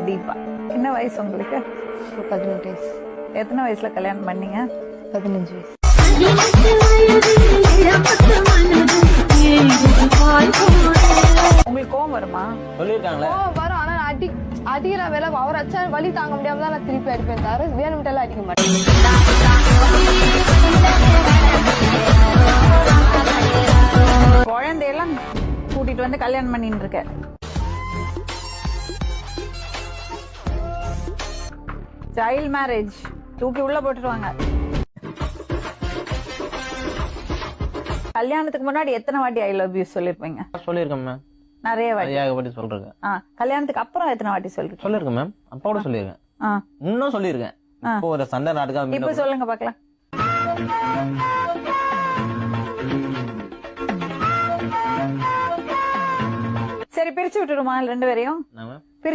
தீபா. என்ன வயசு உங்களுக்கு? 18 வயசு. எத்தனை வயசுல கல்யாணம் பண்ணீங்க? 15 வயசு. உங்களுக்கு கோவம் வருமா? சொல்லிருக்காங்களே. வரும். ஆனா நான் அடிக்கிற வேலை அவர் அச்சா வலி தாங்க முடியாம தான் நான் திருப்பி அடிப்பேன் தவிர வேணும்ட்டெல்லாம் அடிக்க மாட்டேன். குழந்தையெல்லாம் கூட்டிட்டு வந்து கல்யாணம் பண்ணிட்டு இருக்க. சைல்ட் மேரேஜ் தூக்கி உள்ள போட்டுருவாங்க. கல்யாணத்துக்கு முன்னாடி எத்தனை வாட்டி ஐ லவ் யூ சொல்லிருப்பீங்க? சொல்லிருக்கேன் மேம். நிறைய வாட்டி. ஏகப்பட்டி சொல்றேன். கல்யாணத்துக்கு அப்புறம் எத்தனை வாட்டி சொல்றீங்க? சொல்லிருக்கேன் மேம். அப்பாவோட சொல்லிருக்கேன். இன்னும் சொல்லிருக்கேன். இப்போ ஒரு சண்டை நாட்டுக்காக இப்ப சொல்லுங்க பாக்கலாம். சரி பிரிச்சு விட்டுருமா 2 பேரையும்? மேம் பிரிச்சு